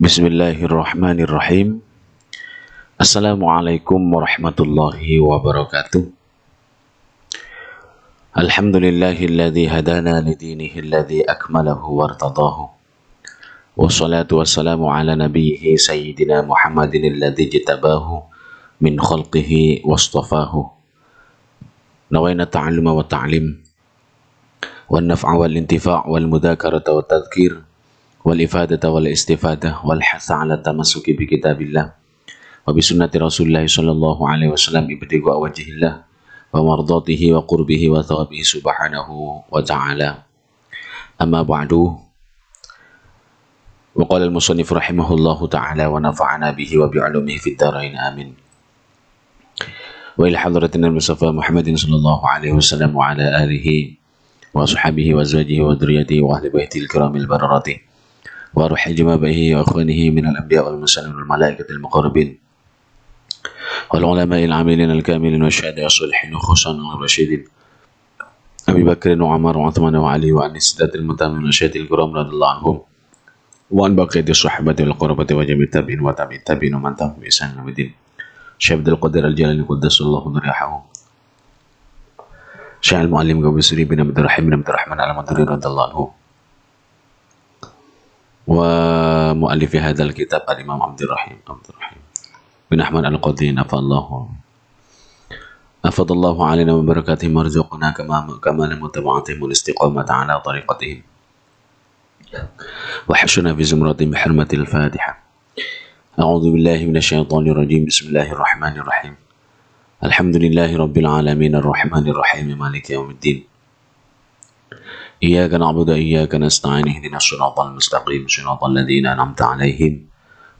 Bismillahirrahmanirrahim. Assalamualaikum warahmatullahi wabarakatuh. Alhamdulillahilladzi hadana lidinihi alladzi akmalahu wartadahu. Wassalatu wassalamu ala nabiyhi sayyidina Muhammadin alladzi jitabahu min khalqihi wastafahu. Nawayna ta'alluma wa ta'lim wan naf'a wal intifa' wal mudzakarata wat tadhkir wal ifadata wal istifadah wal hasa ala tamassuki bi kitabillah wa bi sunnati Rasulillah sallallahu alaihi wasallam ibtigha wajhillah wa mardatihi wa qurbihi wa thawabihi subhanahu wa ta'ala. Amma ba'du. Wa qala al-musannif rahimahullahu ta'ala wa nafa'ana bihi wa bi 'ulumihi fid dharain amin. Wa ila hadratina Mustafa Muhammadin sallallahu alaihi wasallam wa ala alihi wa ashabihi wa azwajihi wa dzurriyyatihi wa ahli baitil kiramil bararati wa ruhi jama'ihi wa akhwanihi min al-anbiya wal mursalin wal malaikati al-muqarrabin wal ulama'il 'amilin al-kamilin wa syuhada'i as-salihin wa khususan ar-rasyidin Abi Bakr wa Umar wa Uthman wa Ali wa an-sidatil mutamin wa syahidil kiram radhiyallahu anhum wa an baqiyati as-sahabati wal qurabati wa jami'it tabi'in wa tabi'it tabi'in wa man tabi'ahum bi ihsan ila yaumid din. Syekh Abdul Qadir Al-Jalani qaddasallahu nuriyahu. Syekh Al-Muallim Gawisri bin Abdul Rahim bin Abdul Rahman Al-Maduri radhiyallahu anhu. Wa mu'allifi hadzal kitab al-Imam Abdul Rahim bin Ahmad Al-Qadhi afadallahu alaina wa barakatihim warzuqna kama mutaba'atihim wal istiqamata ala tariqatihim wa hashuna fi zumratihim bi hurmatil Fatiha. A'udzu billahi minasy syaithanir rajim. Bismillahirrahmanirrahim. Alhamdulillahi rabbil alamin arrahmanir rahim maliki yaumiddin. Iyyaka na'budu wa iyyaka nasta'in ihdinas siratal mustaqim siratal ladzina an'amta 'alaihim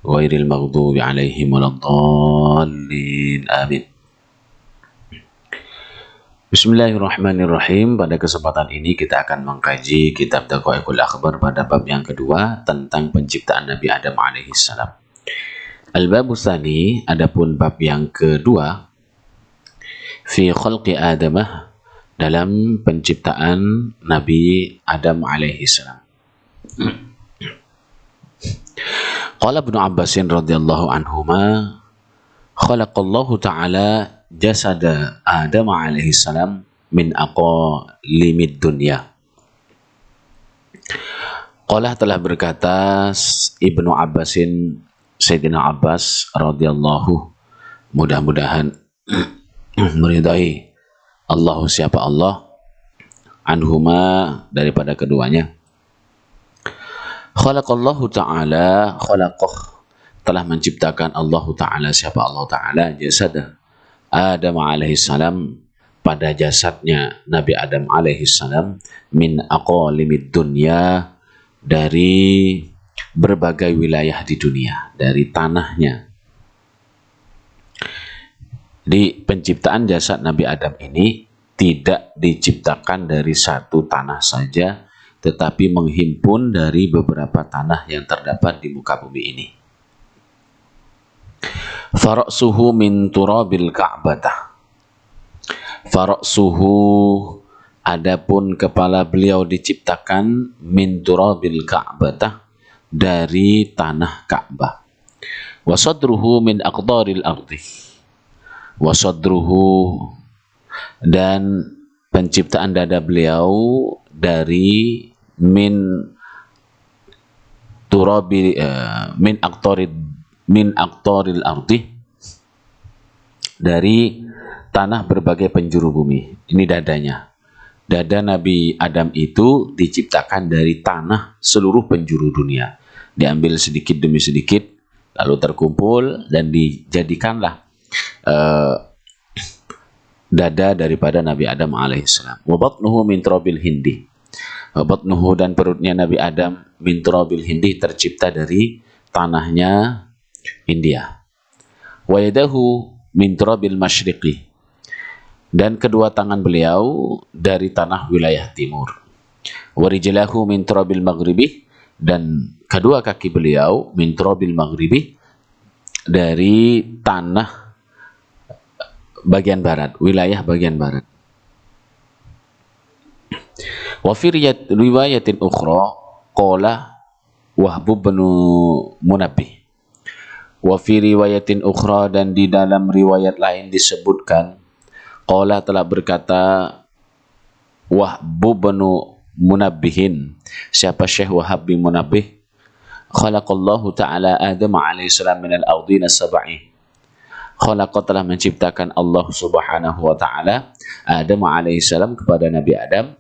ghairil maghdubi 'alaihim waladdallin. Amin. Bismillahirrahmanirrahim. Pada kesempatan ini kita akan mengkaji kitab Daqaiqul Akhbar pada bab yang kedua tentang penciptaan Nabi Adam alaihi salam. Al-babu tsani, adapun bab yang kedua, fi khalqi Adamah, dalam penciptaan Nabi Adam alaihi salam. Qala Ibnu Abbas radhiyallahu anhuma, khalaqallahu ta'ala jasada Adam alaihi salam min aqalimid dunya. Qala telah berkata Ibnu Abbasin, Sayyidina Abbas radhiyallahu, mudah-mudahan meridai Allah, siapa Allah, anhuma, daripada keduanya. Khalaqallahu ta'ala, khalaqah, telah menciptakan Allah ta'ala, siapa Allah ta'ala, jasad Adam alaihi salam, pada jasadnya Nabi Adam alaihi salam, min aqalimid dunya, dari berbagai wilayah di dunia, dari tanahnya. Di penciptaan jasad Nabi Adam ini tidak diciptakan dari satu tanah saja, tetapi menghimpun dari beberapa tanah yang terdapat di muka bumi ini. Fara'suhu min turabil ka'batah. Fara'suhu, adapun kepala beliau diciptakan min turabil ka'batah, dari tanah Ka'bah. Wa sadruhu min aqdaril ardi. Wasadruhu, dan penciptaan dada beliau dari min turabi min aqtaril ardi, dari tanah berbagai penjuru bumi. Ini dadanya. Dada Nabi Adam itu diciptakan dari tanah seluruh penjuru dunia. Diambil sedikit demi sedikit, lalu terkumpul dan dijadikanlah dada daripada Nabi Adam alaihissalam. Wa batnuhu min turabil hindi. Wa batnuhu, dan perutnya Nabi Adam, min turabil hindi, tercipta dari tanahnya India. Wa yadahu min turabil masyriqi, dan kedua tangan beliau dari tanah wilayah timur. Wa rijlahu min turabil maghribi, dan kedua kaki beliau min turabil maghribi, dari tanah bagian barat, wilayah bagian barat. Wa fi riwayatin ukhra qala Wahb bin Munabbih. Wa fi riwayatin ukhra, dan di dalam riwayat lain disebutkan qala telah berkata Wahb bin Munabbihin. Siapa Syekh Wahab bin Munabbih? Khalaqallahu ta'ala Adam alaihi salam minal ardina sab'i. Khalaqa telah menciptakan Allah subhanahu wa ta'ala Adam alaihi salam kepada Nabi Adam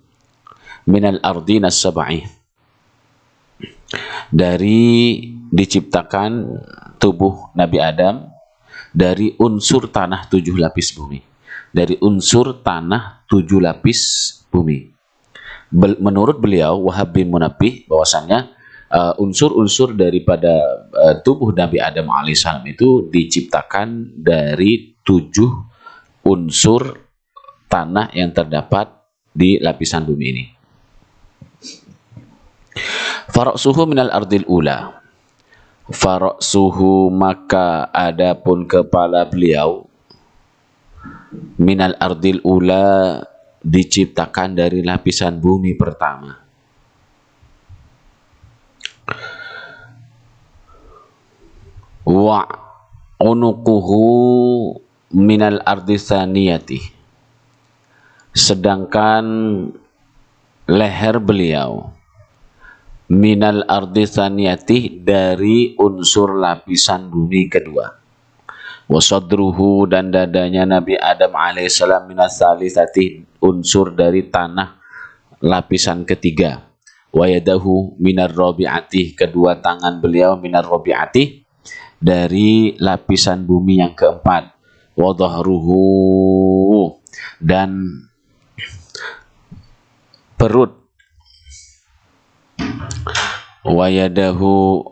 minal ardina sab'i, dari diciptakan tubuh Nabi Adam dari unsur tanah 7 lapis bumi. Dari unsur tanah 7 lapis bumi. Menurut beliau Wahab bin Munabbih bahwasannya unsur-unsur daripada tubuh Nabi Adam alaihissalam itu diciptakan dari 7 unsur tanah yang terdapat di lapisan bumi ini. Fara'suhu minal ardil ula. Fara'suhu, maka adapun kepala beliau, minal ardil ula, diciptakan dari lapisan bumi pertama. Wa unuquhu minal ardi tsaniyati, sedangkan leher beliau minal ardi tsaniyati, dari unsur lapisan bumi kedua. Wasadruhu, dan dadanya Nabi Adam alaihissalam minas salisati, unsur dari tanah lapisan ketiga. Wayadahu minar rabi'ati, kedua tangan beliau minar rabi'ati, dari lapisan bumi yang keempat. Wadhahruhu, dan perut. Wayadahu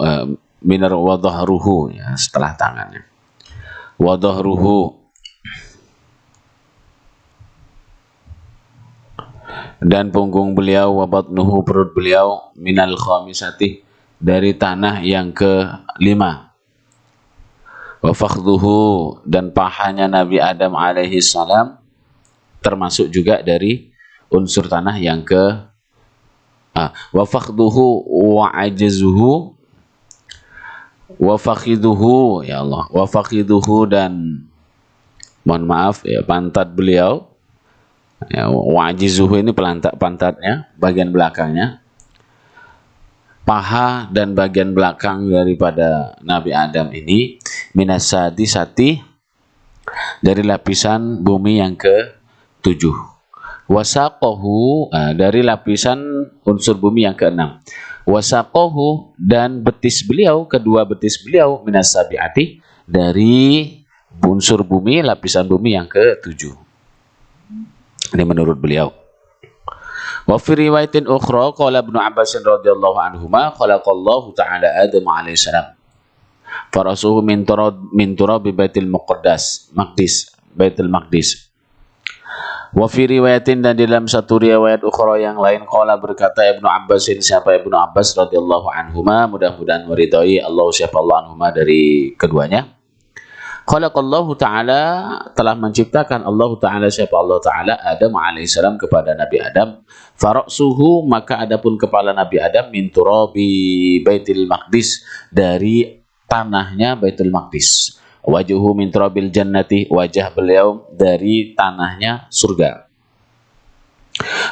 minar wadhahruhu, ya, setelah tangannya. Wadhahruhu, dan punggung beliau. Wabatnuhu, perut beliau. Minal khamisati, dari tanah yang ke-5. Wafakhduhu, dan pahanya Nabi Adam alaihi salam termasuk juga dari unsur tanah yang ke wafakhduhu wa ajzuhu. Wafakhiduhu, ya Allah, wafakhiduhu, dan mohon maaf ya, pantat beliau, ya, wajizuhu ini pantatnya, bagian belakangnya. Paha dan bagian belakang daripada Nabi Adam ini minasadisati, dari lapisan bumi yang ke-7. Wasaqahu, dari lapisan unsur bumi yang ke-6. Wasaqahu, dan betis beliau, kedua betis beliau minasabiati, dari unsur bumi, lapisan bumi yang ke-7. Ini menurut beliau. Wa fi riwayatin ukhra qala Ibnu Abbas radhiyallahu anhuma khalaqallahu ta'ala Adam alaihi salam farasuhu min turab Baitul Maqdis, Baitul Maqdis. Wa fi riwayatin, dan dalam satu riwayat ukhra yang lain, qala berkata Ibnu Abbas, siapa Ibnu Abbas radhiyallahu anhuma, mudah-mudahan meridai Allah siapa Allah anhuma dari keduanya. Khalaqallahu ta'ala, telah menciptakan Allah ta'ala siapa Allah ta'ala Adam alaihissalam kepada Nabi Adam. Fara'suhu, maka adapun kepala Nabi Adam min turabi Baitul Maqdis, dari tanahnya Baitul Maqdis. Wajuhu min turabil jannati, wajah beliau dari tanahnya surga.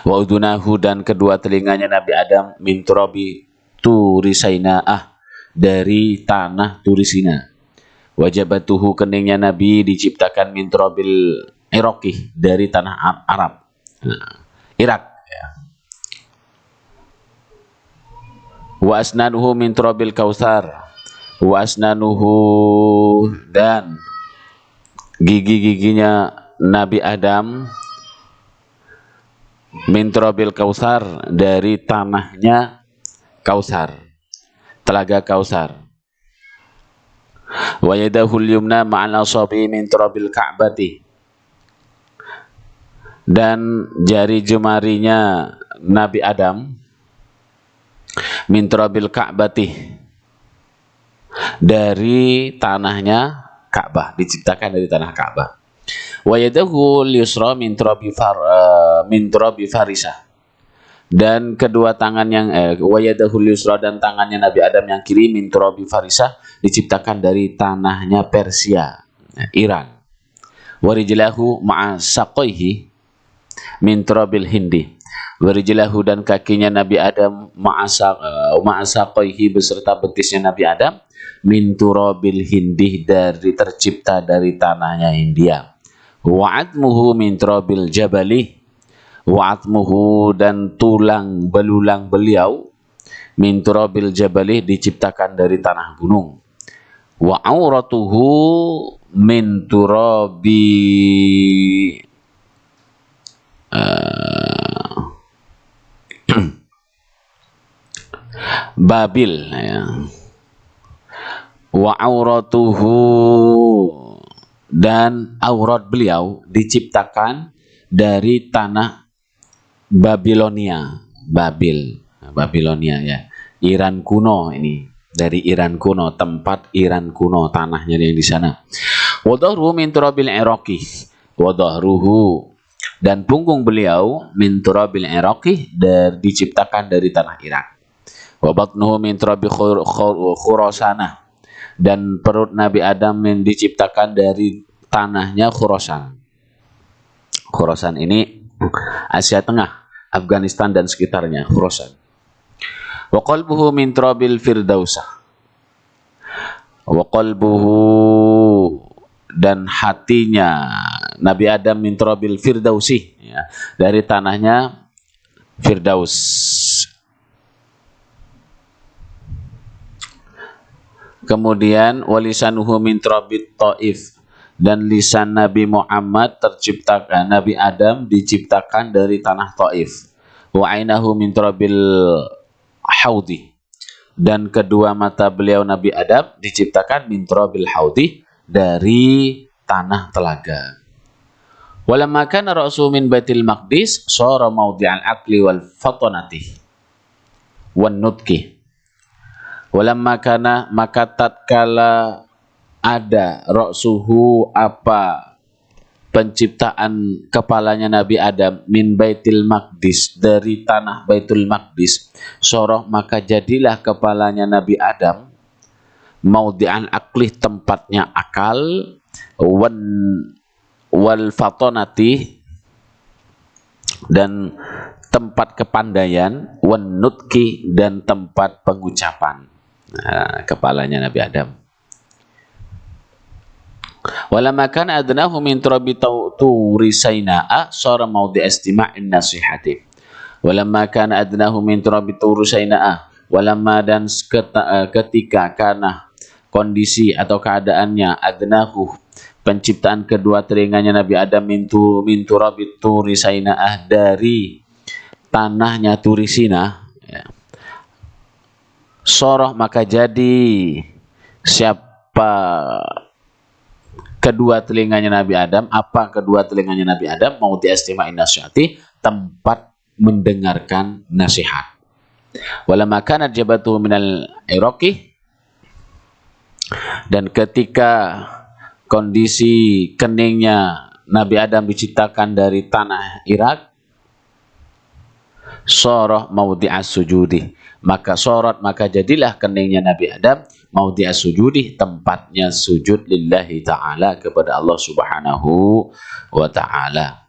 Wa udunahu, dan kedua telinganya Nabi Adam min turabi Turisaina'ah, dari tanah Turisina. Wajabatuhu, keningnya Nabi diciptakan min turabil Iraqi, dari tanah Arab, Irak, ya. Wa asnanuhu min turabil Kautsar. Wa asnanuhu, dan gigi-giginya Nabi Adam min turabil Kautsar, dari tanahnya Kautsar, telaga Kautsar. Wa yadahul yumna ma'al asabi min turabil Ka'bati, dan jari jemarinya Nabi Adam min turabil Ka'bati, dari tanahnya Ka'bah, diciptakan dari tanah Ka'bah. Wa yadahu yusra min turabi Farisah, dan kedua tangan yang wayadahul yusra, dan tangannya Nabi Adam yang kiri min turabi farisah, diciptakan dari tanahnya Persia, Iran. Warijlahu ma'a saqaihi min turabil hindi. Warijlahu, dan kakinya Nabi Adam ma'a saqaihi, beserta betisnya Nabi Adam min turabil hindi, dari tercipta dari tanahnya India. Wa'atmuhu min turabil jabali, wa'atmuhu, dan tulang belulang beliau min turabil jabali, diciptakan dari tanah gunung. Wa auratuhu min turabi Babil, ya. Wa auratuhu, dan aurat beliau diciptakan dari tanah Babilonia. Babilonia, ya. Iran kuno, ini dari Iran kuno, tempat Iran kuno, tanahnya yang di sana. Wa dhahruhu min turabil iraqi, wa dhahruhu, dan punggung beliau min turabil iraqi, diciptakan dari tanah Irak. Wa batnuhu min turabi Khurasanah, dan perut Nabi Adam diciptakan dari tanahnya Khurasan. Khurasan ini Asia Tengah, Afghanistan dan sekitarnya, Khurasan. Wa qalbuhu min turabil firdausah. Wa qalbuhu, dan hatinya Nabi Adam min turabil firdausi, ya, dari tanahnya Firdaus. Kemudian walisanuhu min turabit Taif, dan lisan Nabi Muhammad terciptakan, Nabi Adam diciptakan dari tanah Taif. Wa ainahu min turabil haudi, dan kedua mata beliau Nabi Adam diciptakan min turabil haudi, dari tanah telaga. Walamma kana ra'su min Baitul Maqdis sara mawdi'al aqli wal fatanati wan nutqi. Walamma kana, maka tatkala ada ra'suhu, apa penciptaan kepalanya Nabi Adam, min Baitul Maqdis, dari tanah Baitul Maqdis, soroh, maka jadilah kepalanya Nabi Adam maudi'an aqlih, tempatnya akal, wal fatonati, dan tempat kepandaian, wan nutki, dan tempat pengucapan. Nah, kepalanya Nabi Adam. Walamma kana adnahu min turabi turi Saina'a sara mawdi' istima'in nasihati. Walamma kana adnahu min turabi turi Saina'a, walamma, dan ketika kana kondisi atau keadaannya adnahu penciptaan kedua telinganya Nabi Adam min turabi turi Saina'a, dari tanahnya Turi Sina, ya. Soroh, maka jadi siapa kedua telinganya Nabi Adam, apa kedua telinganya Nabi Adam, mau diestima'in nasihati, tempat mendengarkan nasihat. Walamma kana jabatu minal iraqi, dan ketika kondisi keningnya Nabi Adam diciptakan dari tanah Irak, soroh mawdi'as sujudi, maka sorot, maka jadilah keningnya Nabi Adam mawdi'as sujudi, tempatnya sujud lillahi ta'ala, kepada Allah subhanahu wa ta'ala.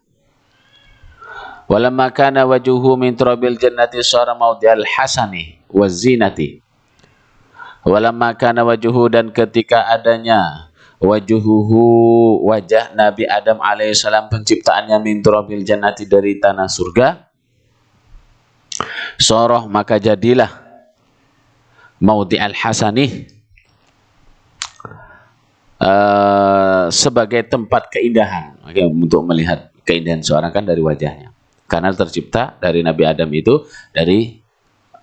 Walamma kana wajuhu min turabil jannati sara mawdi'al hasani wa zinati. Walamma kana wajuhu, dan ketika adanya wajuhuhu, wajah Nabi Adam alaihissalam penciptaannya min turabil jannati, dari tanah surga, soroh, maka jadilah mawdi'al hasani, sebagai tempat keindahan. Oke, untuk melihat keindahan seorang kan dari wajahnya, karena tercipta dari Nabi Adam itu dari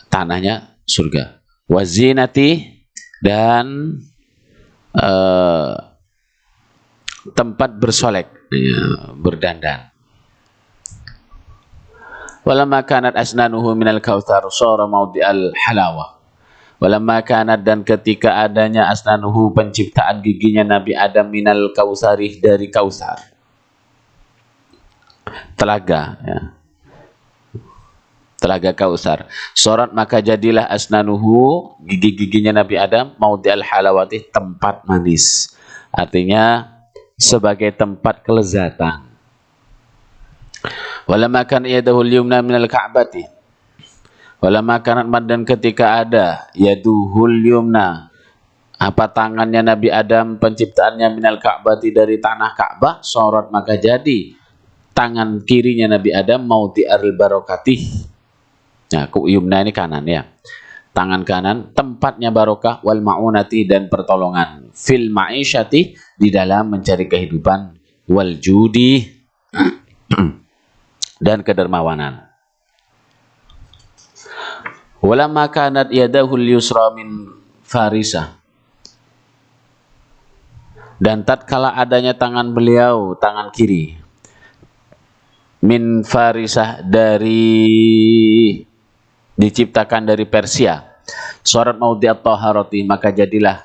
tanahnya surga. Wazinati, dan tempat bersolek, ya, berdandan. Walamma kanat asnanuhu minal kautsar sara mawdi'al halawah. Walamma kanat, dan ketika adanya asnanuhu penciptaan giginya Nabi Adam minal kautsari, dari kautsar, telaga, ya. Telaga Kausar. Sorat maka jadilah asnanuhu, gigi-giginya Nabi Adam, maudhi'al halawati, tempat manis. Artinya sebagai tempat kelezatan. Walamma kana yadahu al-yumna minal ka'bati. Walamma kanat, dan ketika ada yaduhul yumna, apa tangannya Nabi Adam penciptaannya minal ka'bati, dari tanah Ka'bah, sorat maka jadi tangan kirinya Nabi Adam maudhi'al barakati. Nah, yumna ini kanan ya. Tangan kanan tempatnya barokah, wal ma'unati, dan pertolongan, fil ma'isyati, di dalam mencari kehidupan, wal judi, dan kedermawanan. Walamma kanat yadahul yusra min farisah, dan tatkala adanya tangan beliau, tangan kiri, min farisah, diciptakan dari Persia, sorat maudhi'at taharati, maka jadilah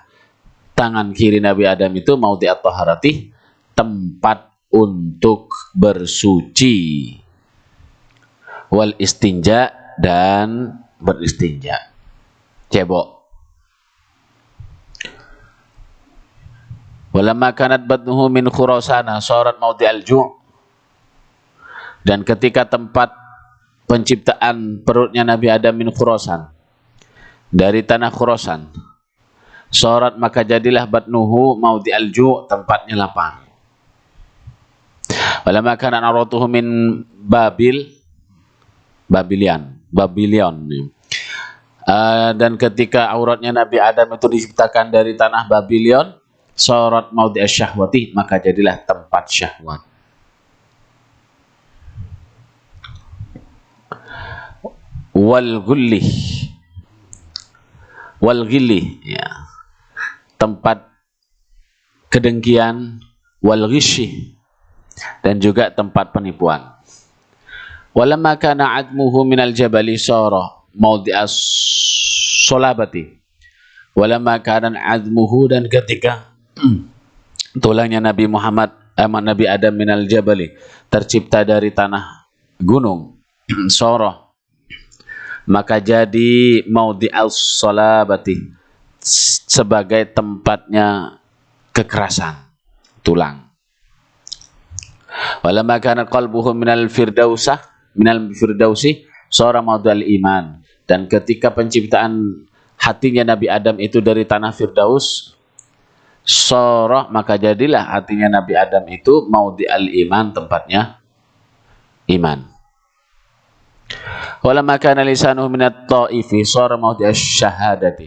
tangan kiri Nabi Adam itu maudhi'at taharati, tempat untuk bersuci, wal istinja, dan beristinja, cebok. Walamma kanat batnuhu min khurasana, sorat maudhi'al ju', dan ketika tempat penciptaan perutnya Nabi Adam min Khurasan, dari tanah Khurasan, sorat maka jadilah batnuhu maudhi'al ju', tempatnya lapar. Walamma kana aratuhu min Babylon. Dan ketika auratnya Nabi Adam itu diciptakan dari tanah Babylon, sorat maudhi'asy syahwati, maka jadilah tempat syahwat. Wal ghilli, ya, tempat kedengkian, wal ghishi, dan juga tempat penipuan. Walamma kana admuhu minal jabali sara maudhi'as solabati. Walamma kana admuhu, dan ketika tulangnya Nabi Adam minal jabali, tercipta dari tanah gunung, sara, maka jadi maudhi'as solabati, sebagai tempatnya kekerasan tulang. Walamma kana qalbuhu minal firdausi sara maudhi'al iman, dan ketika penciptaan hatinya Nabi Adam itu dari tanah Firdaus, sara, maka jadilah hatinya Nabi Adam itu maudhi'al iman, tempatnya iman. Walamma kana lisanuhu minat ta'ifi sara maudhi'asy syahadati,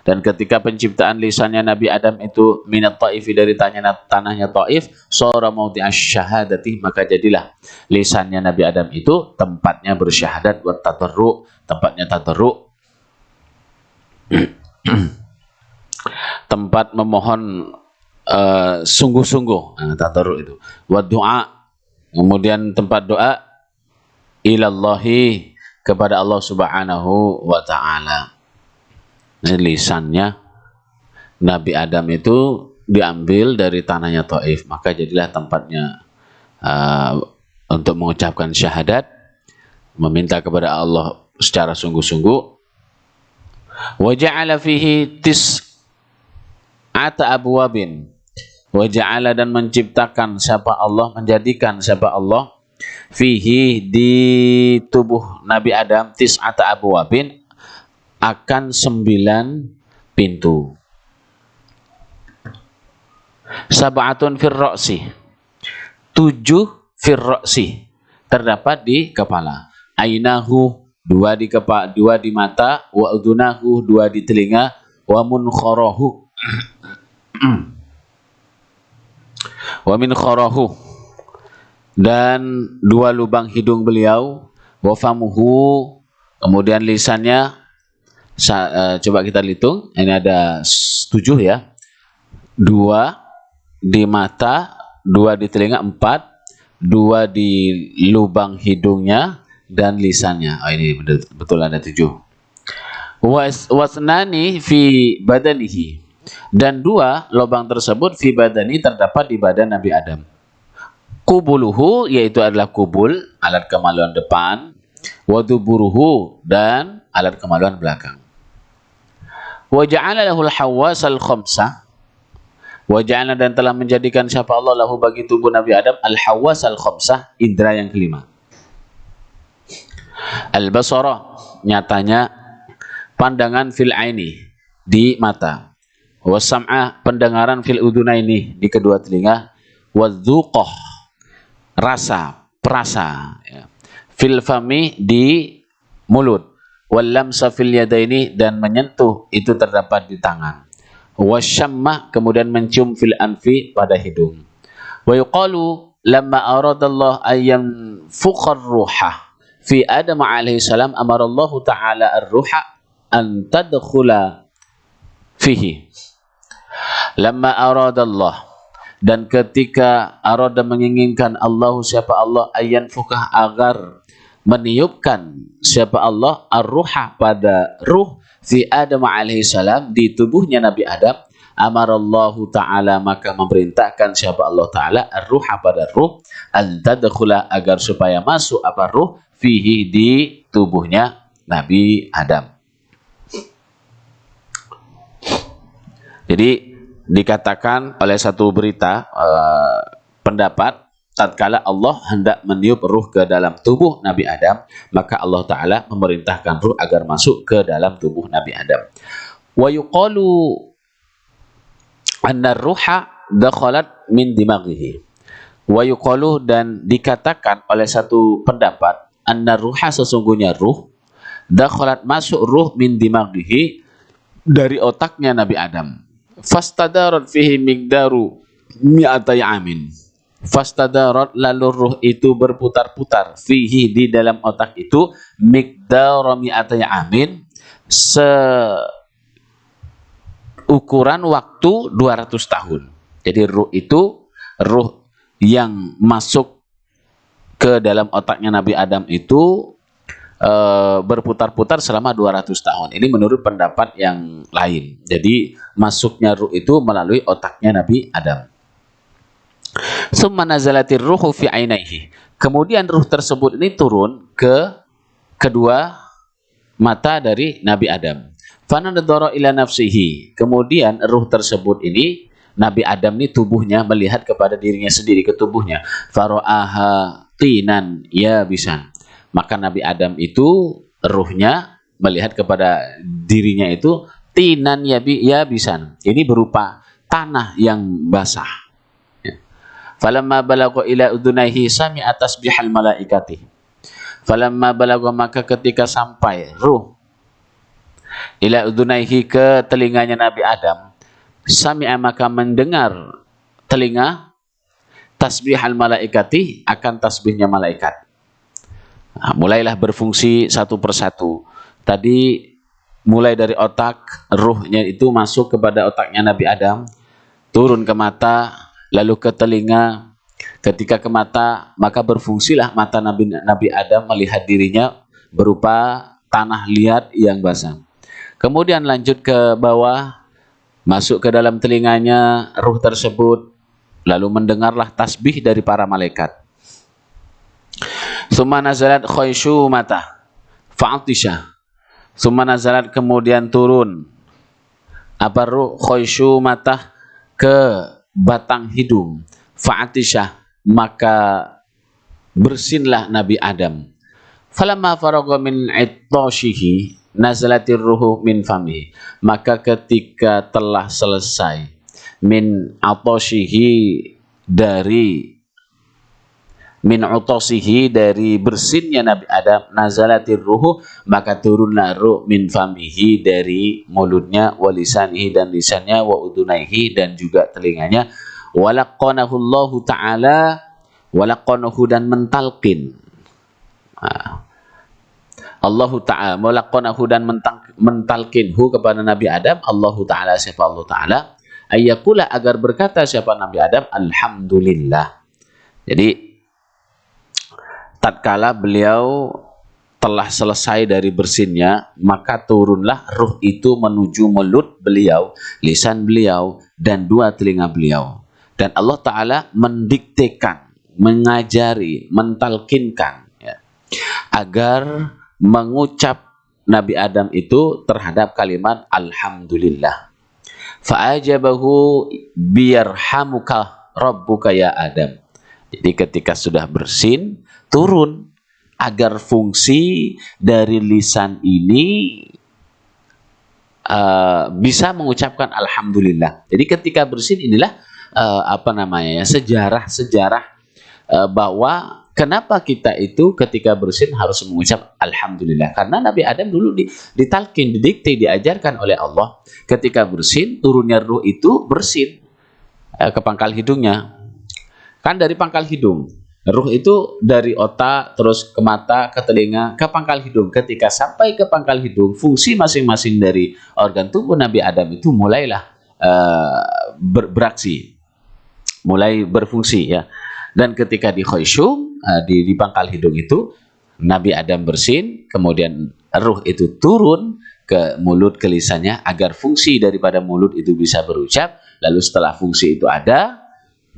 dan ketika penciptaan lisannya Nabi Adam itu minat ta'ifi, dari tanahnya Taif, sara maudhi'asy syahadati, maka jadilah lisannya Nabi Adam itu tempatnya bersyahadat, wa tadarru, tempatnya tadarru, tempat memohon sungguh-sungguh, tadarru itu, wa du'a, kemudian tempat doa, ilallahi, kepada Allah Subhanahu wa ta'ala. Lisannya Nabi Adam itu diambil dari tanahnya Taif, maka jadilah tempatnya untuk mengucapkan syahadat, meminta kepada Allah secara sungguh-sungguh. Wa ja'ala fihi tis'ata abwabin, wa ja'ala, dan menciptakan siapa Allah, menjadikan siapa Allah, fihi, di tubuh Nabi Adam, tis'ata abwabin, akan 9 pintu. Sab'atun fir ra'si, 7 fir ra'si, terdapat di kepala. Ainahu, 2 di mata, wa udhunahu, 2 di telinga, wa munkharahu, wa min kharahu, dan 2 lubang hidung beliau, wa famuhu, kemudian lisannya. Coba kita hitung, ini ada 7 ya, 2 di mata, 2 di telinga, 4, 2 di lubang hidungnya dan lisannya. Ini betul ada 7. Wasnani fi badanihi, dan 2 lubang tersebut fi badani, terdapat di badan Nabi Adam. Kubuluhu, yaitu adalah kubul, alat kemaluan depan, wa duburuhu, dan alat kemaluan belakang. Wa ja'ala lahul hawasal khamsah, wa ja'ala, dan telah menjadikan siapa Allah lahu bagi tubuh Nabi Adam al hawasal khamsah, indra yang kelima. Al basara, nyatanya pandangan, fil aini, di mata, wa sam'a, pendengaran, fil udunaini, di kedua telinga, wa dzuqah, rasa, perasa, ya, fil fami, di mulut, wal lamsa fil yadaini, dan menyentuh itu terdapat di tangan, wasyamma, kemudian mencium, fil anfi, pada hidung. Wa yuqalu lamma aradallah ayyam fuqar ruha fi Adam alaihi salam amarallahu ta'ala ar-ruha an tadkhula fihi. Lamma aradallah, dan ketika arada, menginginkan, Allah, siapa Allah, ayyan fukah, agar meniupkan siapa Allah, ar-ruha, pada ruh, fi Adam alaihi salam, di tubuhnya Nabi Adam, amarallahu ta'ala, maka memerintahkan siapa Allah ta'ala, ar-ruha, pada ruh, an tadkhula, agar supaya masuk apa ruh, fihi, di tubuhnya Nabi Adam. Jadi dikatakan oleh satu berita pendapat, tatkala Allah hendak meniup ruh ke dalam tubuh Nabi Adam, maka Allah Ta'ala memerintahkan ruh agar masuk ke dalam tubuh Nabi Adam. Wa yuqalu anna ruha dakhalat min dimaghihi. Wa yuqalu, dan dikatakan oleh satu pendapat, anna ruha, sesungguhnya ruh, dakhalat, masuk ruh, min dimaghihi, dari otaknya Nabi Adam. Fastadarat fihi migdaru mi'atai amin. Fastadarat, lalu ruh itu berputar-putar, fihi, di dalam otak itu, migdaru mi'atai amin, seukuran waktu 200 tahun. Jadi ruh itu, ruh yang masuk ke dalam otaknya Nabi Adam itu berputar-putar selama 200 tahun. Ini menurut pendapat yang lain. Jadi masuknya ruh itu melalui otaknya Nabi Adam. Summa nazalatir ruhu fi ainaihi. Kemudian ruh tersebut ini turun ke kedua mata dari Nabi Adam. Fanadhara ila nafsihi. Kemudian ruh tersebut ini, Nabi Adam ini tubuhnya melihat kepada dirinya sendiri, ke tubuhnya. Fara'aha tinan yabisan. Maka Nabi Adam itu, ruhnya melihat kepada dirinya itu, tinan yabisan. Ini berupa tanah yang basah. Falamma balagha ila udunaihi sami'a tasbihal malaikati. Falamma balagha, maka ketika sampai ruh ila udunaihi, ke telinganya Nabi Adam, sami'a, maka mendengar telinga, tasbihal malaikati, akan tasbihnya malaikat. Nah, mulailah berfungsi satu persatu. Tadi mulai dari otak, ruhnya itu masuk kepada otaknya Nabi Adam, turun ke mata, lalu ke telinga. Ketika ke mata, maka berfungsilah mata Nabi Adam melihat dirinya berupa tanah liat yang basah. Kemudian lanjut ke bawah, masuk ke dalam telinganya ruh tersebut, lalu mendengarlah tasbih dari para malaikat. Summa nazalat khayshumata fa'atisha. Summa nazalat, kemudian turun apa ruh, khayshumata, ke batang hidung, fa'atisha, maka bersinlah Nabi Adam. Falamma faragha min ittashihi nazalatir ruhu min famihi. Maka ketika telah selesai min atashihi, dari min utasihi, dari bersinnya Nabi Adam, nazalatir ruhu, maka turunlah ruh, min famihi, dari mulutnya, walisanihi, dan lisannya, wa udunaihi, dan juga telinganya, walaqanahu Allah Ta'ala, walaqanahu, dan mentalkin. Allah Ta'ala walaqanahu, dan mentalkinhu kepada Nabi Adam, Allah Ta'ala, siapa Allah Ta'ala, ayyakula, agar berkata siapa Nabi Adam, alhamdulillah. Jadi tatkala beliau telah selesai dari bersinnya, maka turunlah ruh itu menuju mulut beliau, lisan beliau, dan dua telinga beliau. Dan Allah Ta'ala mendiktekan, mengajari, mentalkinkan, ya, agar mengucap Nabi Adam itu terhadap kalimat alhamdulillah. Fa'ajabahu biyarhamuka rabbuka ya Adam. Jadi ketika sudah bersin, turun agar fungsi dari lisan ini bisa mengucapkan alhamdulillah. Jadi ketika bersin inilah sejarah bahwa kenapa kita itu ketika bersin harus mengucap alhamdulillah. Karena Nabi Adam dulu ditalkin, didikte, diajarkan oleh Allah. Ketika bersin, turunnya ruh itu bersin ke pangkal hidungnya. Kan dari pangkal hidung. Ruh itu dari otak, terus ke mata, ke telinga, ke pangkal hidung. Ketika sampai ke pangkal hidung, fungsi masing-masing dari organ tubuh Nabi Adam itu mulailah beraksi, mulai berfungsi ya. Dan ketika di khayshum, di pangkal hidung itu, Nabi Adam bersin, kemudian ruh itu turun ke mulut, ke lisannya, agar fungsi daripada mulut itu bisa berucap. Lalu setelah fungsi itu ada,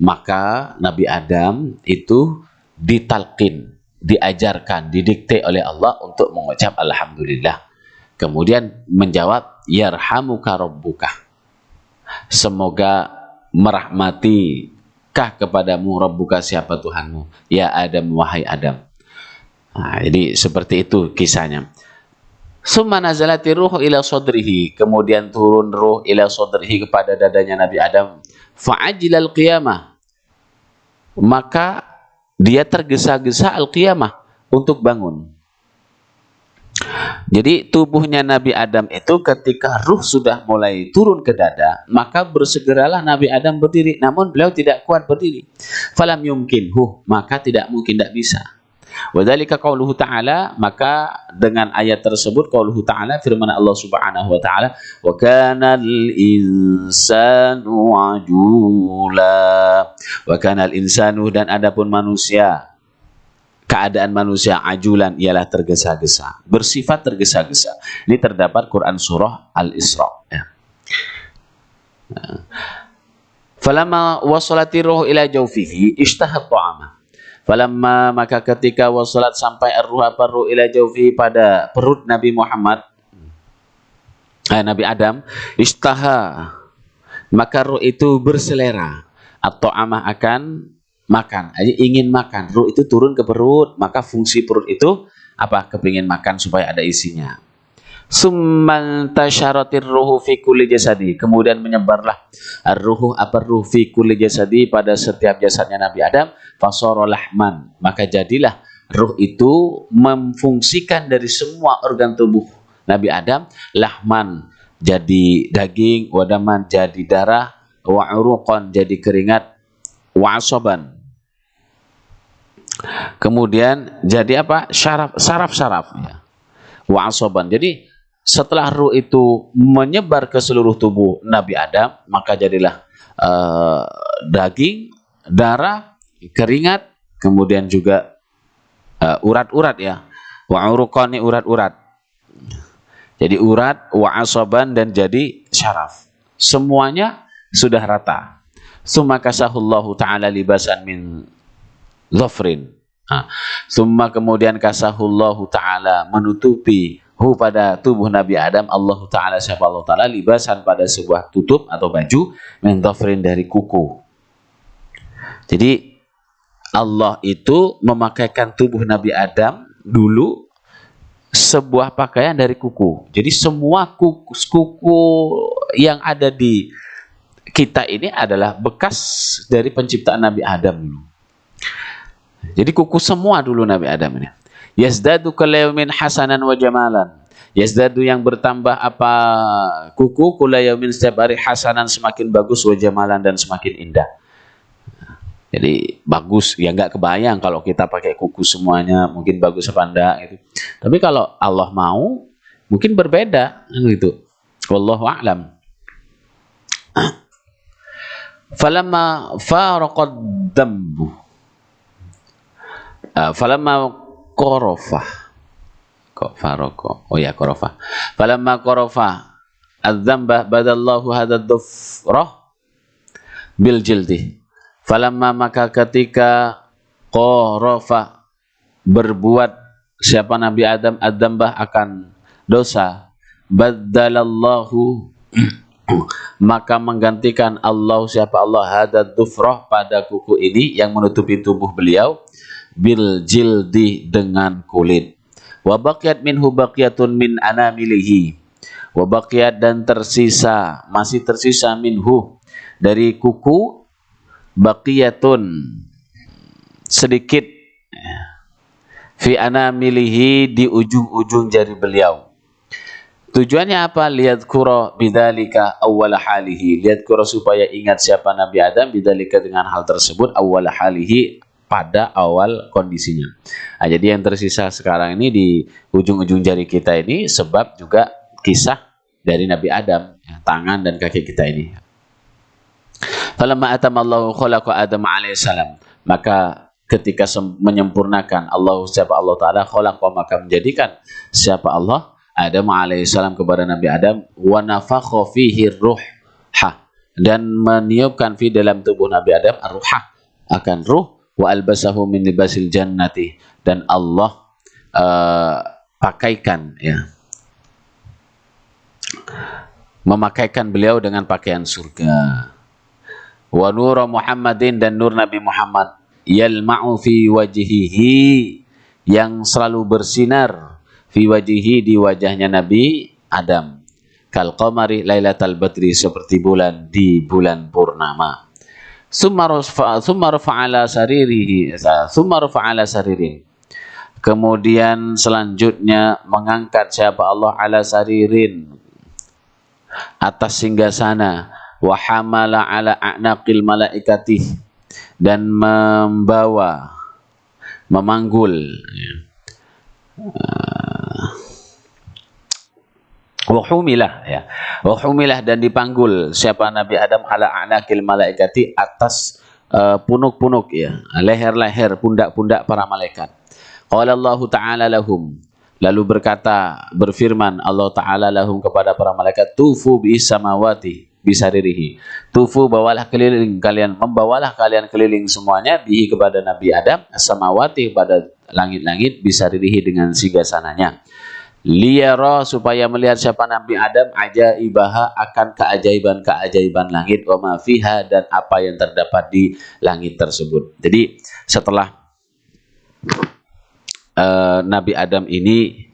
maka Nabi Adam itu ditalqin, diajarkan, didikte oleh Allah untuk mengucap alhamdulillah. Kemudian menjawab yarhamuka rabbuka. Semoga merahmati kah kepadamu rabbuka, siapa Tuhanmu, ya Adam, wahai Adam. Nah, jadi seperti itu kisahnya. Summa nazalati ruh ila sadrihi, kemudian turun ruh ila sadrihi kepada dadanya Nabi Adam. Fa'ajilal qiyamah, maka dia tergesa-gesa al-qiyamah, untuk bangun. Jadi tubuhnya Nabi Adam itu ketika ruh sudah mulai turun ke dada, maka bersegeralah Nabi Adam berdiri. Namun beliau tidak kuat berdiri. Falam yumkinhu, maka tidak mungkin, tidak bisa. Wadzalika qauluhu ta'ala, maka dengan ayat tersebut qauluhu ta'ala, firman Allah Subhanahu wa ta'ala, wa kanal insanu ajula. Wa kanal insanu, dan adapun manusia, keadaan manusia ajulan ialah tergesa-gesa, bersifat tergesa-gesa. Ini terdapat Quran surah Al-Isra ya. Falamma wasalati ruh ila jawfihi ishtahat ta'ama. Falamma, maka ketika wasalat sampai ruh ila jawfihi, pada perut Nabi Muhammad, Nabi Adam, ishtaha, maka ruh itu berselera, atau amah akan makan, aja ingin makan. Ruh itu turun ke perut, maka fungsi perut itu apa? Kepingin makan supaya ada isinya. Summan tasyaratir ruhu fi kulli jasadi, kemudian menyebarlah ruh fi kulli jasadi, pada setiap jasadnya Nabi Adam. Fasara lahman, maka jadilah ruh itu memfungsikan dari semua organ tubuh Nabi Adam. Lahman, jadi daging, wadaman, jadi darah, wa uruqan, jadi keringat, wa asaban, kemudian jadi apa? Saraf-saraf ya. Wa asaban. Jadi setelah ruh itu menyebar ke seluruh tubuh Nabi Adam, maka jadilah daging, darah, keringat, kemudian juga urat-urat ya. Wa uruqani, urat-urat. Jadi urat, wa asaban, dan jadi syaraf. Semuanya sudah rata. Summa kasahullahu ta'ala libasan min dhafrin. Summa, kemudian kasahullahu ta'ala, menutupi pada tubuh Nabi Adam, Allah Ta'ala, siapa Allah Ta'ala, libasan, pada sebuah tutup atau baju, min dhafrin, dari kuku. Jadi Allah itu memakaikan tubuh Nabi Adam dulu sebuah pakaian dari kuku. Jadi semua kuku yang ada di kita ini adalah bekas dari penciptaan Nabi Adam dulu. Jadi kuku semua dulu Nabi Adam ini. Yazdadu kulayaumin hasanan wa jamalan. Yazdadu, yang bertambah apa? Kuku, kulayaumin, setiap hari, hasanan, semakin bagus, wa jamalan, dan semakin indah. Jadi bagus, ya nggak kebayang kalau kita pakai kuku semuanya mungkin bagus apa enggak gitu. Tapi kalau Allah mau, mungkin berbeda gitu. Wallahu a'lam. Falamma faraqad dambu, falamma qarafa, kok faraqo, oh ya qarafa. Falamma qarafa adzamba badallahu hadad dhufrah bil jildi. Falamma, maka ketika qarafa, berbuat siapa Nabi Adam adzambah akan dosa, baddalallahu maka menggantikan Allah siapa Allah hadad dufrah pada kuku ini yang menutupi tubuh beliau bil jildi dengan kulit. Wa baqiyat minhu baqiyatun min anamilihi. Wa baqiyat dan tersisa, masih tersisa minhu dari kuku, baqiyatun sedikit fi anamilihi di ujung-ujung jari beliau. Tujuannya apa? Liyadhkura bidzalika awwal halihi. Liyadhkura supaya ingat siapa Nabi Adam bidzalika dengan hal tersebut awwal halihi pada awal kondisinya. Nah, jadi yang tersisa sekarang ini di ujung-ujung jari kita ini sebab juga kisah dari Nabi Adam, tangan dan kaki kita ini. Falamma atamallahu khalaqa Adam alaihissalam, maka ketika menyempurnakan Allah siapa Allah Ta'ala khalaqa maka menjadikan siapa Allah Adam alaihissalam kepada Nabi Adam wa nafakha fihi ruha dan meniupkan fi dalam tubuh Nabi Adam ar-ruha akan ruh wa albasahu min libasil jannati dan Allah pakaikan ya memakaikan beliau dengan pakaian surga wa nur Muhammadin dan nur Nabi Muhammad yalma'u fi wajhihi yang selalu bersinar fi wajhihi di wajahnya Nabi Adam kal qamari lailatal badri seperti bulan di bulan purnama. Summa rafa'ala saririhi summa rafa'ala saririn. Kemudian selanjutnya mengangkat siapa Allah ala saririn atas singgasana wa hamala ala a'naqil malaikati dan membawa memanggul wahumilah ya wahumilah dan dipanggul siapa Nabi Adam ala a'naqil malaikati atas punuk-punuk ya leher-leher pundak-pundak para malaikat. Qala Allah Ta'ala lahum lalu berfirman Allah Ta'ala lahum kepada para malaikat tufu bis samawati bisaririhi tufu bawalah keliling kalian membawalah kalian keliling semuanya bihi kepada Nabi Adam samawati pada langit-langit bisaririhi dengan singgasananya liyara supaya melihat siapa Nabi Adam ajaibaha akan keajaiban-keajaiban langit wa ma fiha dan apa yang terdapat di langit tersebut. Jadi setelah Nabi Adam ini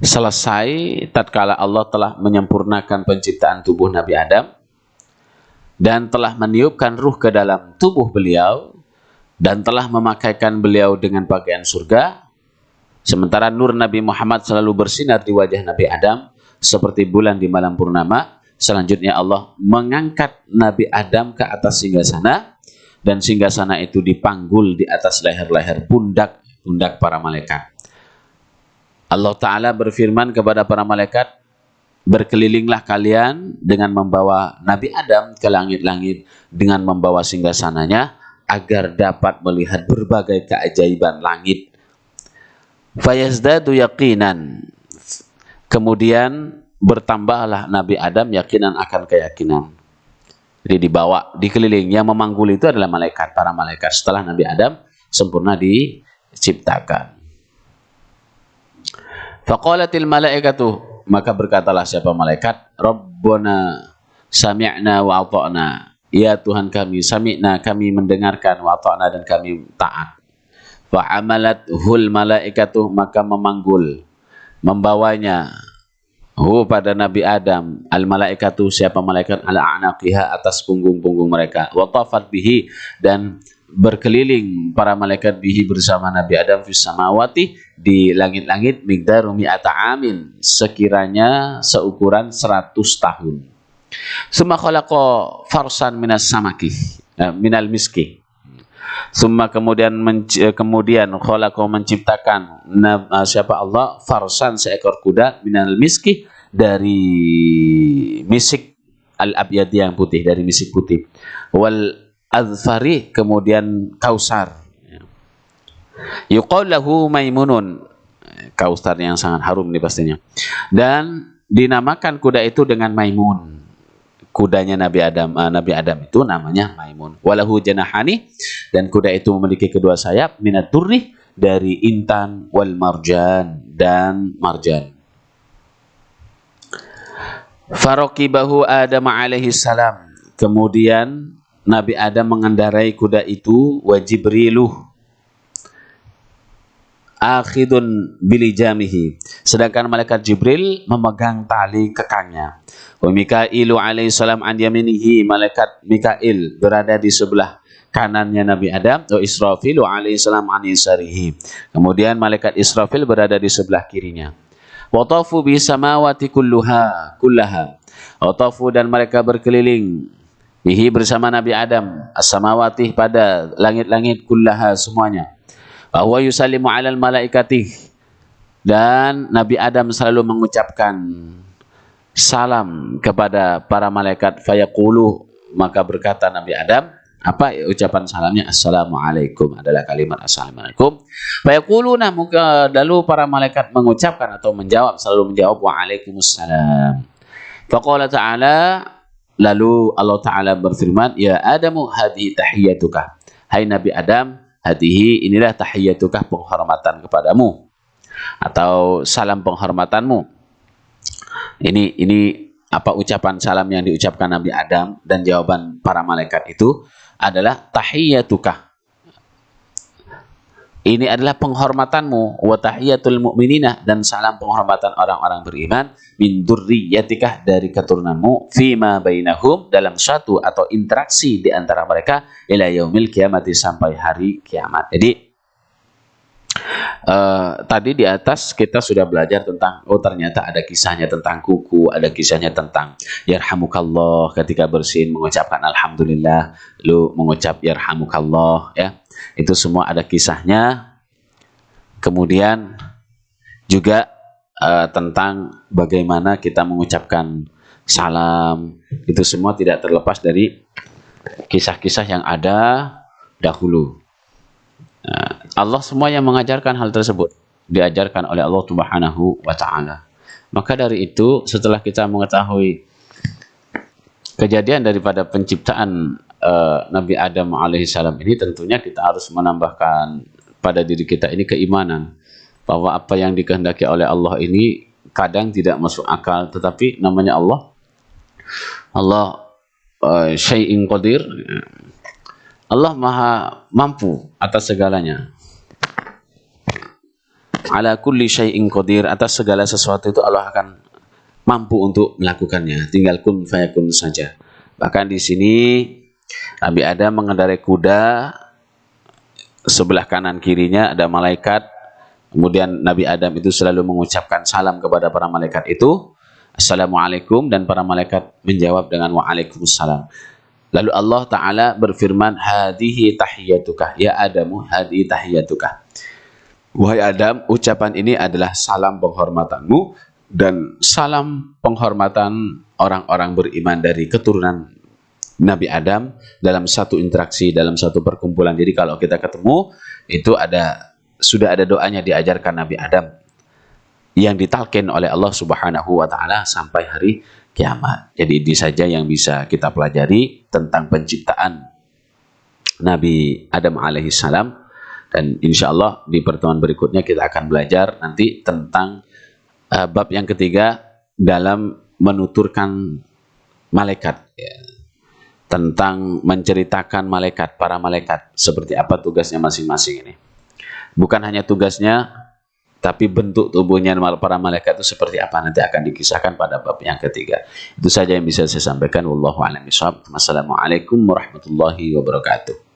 selesai tatkala Allah telah menyempurnakan penciptaan tubuh Nabi Adam dan telah meniupkan ruh ke dalam tubuh beliau dan telah memakaikan beliau dengan pakaian surga. Sementara nur Nabi Muhammad selalu bersinar di wajah Nabi Adam seperti bulan di malam purnama. Selanjutnya Allah mengangkat Nabi Adam ke atas singgasana dan singgasana itu dipanggul di atas leher-leher pundak para malaikat. Allah Ta'ala berfirman kepada para malaikat, berkelilinglah kalian dengan membawa Nabi Adam ke langit-langit dengan membawa singgasananya agar dapat melihat berbagai keajaiban langit. Fayazdadu yaqinan. Kemudian bertambahlah Nabi Adam yakinan akan keyakinan. Jadi dibawa, dikeliling. Yang memanggul itu adalah malaikat, para malaikat. Setelah Nabi Adam sempurna diciptakan. Faqalatil malaikatu, maka berkatalah siapa malaikat, Rabbana sami'na wa ata'na. Ya Tuhan kami, sami'na kami mendengarkan, wa ata'na dan kami taat. Fa'amalat hul malaikatu, maka memanggul, membawanya pada Nabi Adam al malaikatu siapa malaikat ala a'naqiha atas punggung-punggung mereka wa tafat bihi dan berkeliling para malaikat bihi bersama Nabi Adam fis samawati di langit-langit miqdaru mi'ata amin sekiranya seukuran 100 tahun. Summa khalaqa farsan minas samaki minal miski. Summa kemudian khalaqa menciptakan siapa Allah farsan seekor kuda minal miski dari misik al-abyad yang putih, dari misik putih. Wal azfari kemudian kausar. Yuqal lahu maimunun. Kausar yang sangat harum nih pastinya. Dan dinamakan kuda itu dengan Maimun. Kudanya Nabi Adam. Nabi Adam itu namanya Maimun. Walahu janahani dan kuda itu memiliki kedua sayap minad durri dari intan, wal marjan, dan marjan. Faraqibahu Adam alaihi salam. Kemudian Nabi Adam mengendarai kuda itu, wa Jibriluh akhidun bilijamihi, sedangkan malaikat Jibril memegang tali kekangnya. Wa Mikailu alaihi salam an yaminihi, malaikat Mikail berada di sebelah kanannya Nabi Adam. Wa Israfilu alaihi salam an yasarihi, kemudian malaikat Israfil berada di sebelah kirinya. Wa tafu bi samawati kullaha, wa tafu, dan mereka berkeliling bihi bersama Nabi Adam, as-samawati pada langit-langit, kullaha semuanya. Bahwa yusallimu alal malaikati, dan Nabi Adam selalu mengucapkan salam kepada para malaikat. Fayaqulu, maka berkata Nabi Adam, apa ucapan salamnya? Assalamualaikum, adalah kalimat assalamualaikum. Fayaquluna, lalu para malaikat mengucapkan atau menjawab, selalu menjawab waalaikumsalam. Faqala ta'ala, lalu Allah Ta'ala berfirman, ya Adamu hadhihi tahiyyatuka, hai Nabi Adam, hadihi, inilah tahiyyatukah, penghormatan kepadamu atau salam penghormatanmu. Ini apa ucapan salam yang diucapkan Nabi Adam, dan jawaban para malaikat itu adalah tahiyyatukah. Ini adalah penghormatanmu, wa tahiyyatul mu'minina, dan salam penghormatan orang-orang beriman, min dzurriyyatikah, dari keturunanmu, fima bainahum, dalam suatu atau interaksi di antara mereka, ila yaumil kiamati, sampai hari kiamat. Jadi tadi di atas kita sudah belajar tentang, oh ternyata ada kisahnya tentang kuku, ada kisahnya tentang yarhamukallah ketika bersin mengucapkan alhamdulillah, lu mengucap yarhamukallah, ya. Itu semua ada kisahnya. Kemudian juga tentang bagaimana kita mengucapkan salam, itu semua tidak terlepas dari kisah-kisah yang ada dahulu. Allah semua yang mengajarkan hal tersebut, diajarkan oleh Allah Subhanahu wa Ta'ala. Maka dari itu, setelah kita mengetahui kejadian daripada penciptaan Nabi Adam alaihissalam ini, tentunya kita harus menambahkan pada diri kita ini keimanan bahwa apa yang dikehendaki oleh Allah ini kadang tidak masuk akal, tetapi namanya Allah syai'in qadir, Allah maha mampu atas segalanya. Ala kulli syai'in qadir, atas segala sesuatu itu Allah akan mampu untuk melakukannya, tinggal kun fayakun saja. Bahkan di sini Nabi Adam mengendarai kuda, sebelah kanan kirinya ada malaikat. Kemudian Nabi Adam itu selalu mengucapkan salam kepada para malaikat itu, assalamualaikum, dan para malaikat menjawab dengan waalaikumsalam. Lalu Allah Ta'ala berfirman, hadihi tahiyatukah, ya Adamu hadihi tahiyatukah, wahai Adam, ucapan ini adalah salam penghormatanmu dan salam penghormatan orang-orang beriman dari keturunan Nabi Adam dalam satu interaksi, dalam satu perkumpulan. Jadi kalau kita ketemu, itu sudah ada doanya diajarkan Nabi Adam yang ditalkin oleh Allah Subhanahu wa Ta'ala sampai hari kiamat. Jadi ini saja yang bisa kita pelajari tentang penciptaan Nabi Adam alaihissalam, dan insya Allah di pertemuan berikutnya kita akan belajar nanti tentang bab yang ketiga dalam menuturkan malaikat, ya. Tentang menceritakan malaikat, para malaikat, seperti apa tugasnya masing-masing ini. Bukan hanya tugasnya, tapi bentuk tubuhnya para malaikat itu seperti apa, nanti akan dikisahkan pada bab yang ketiga. Itu saja yang bisa saya sampaikan. Wallahu a'lam bishawab. Wassalamualaikum warahmatullahi wabarakatuh.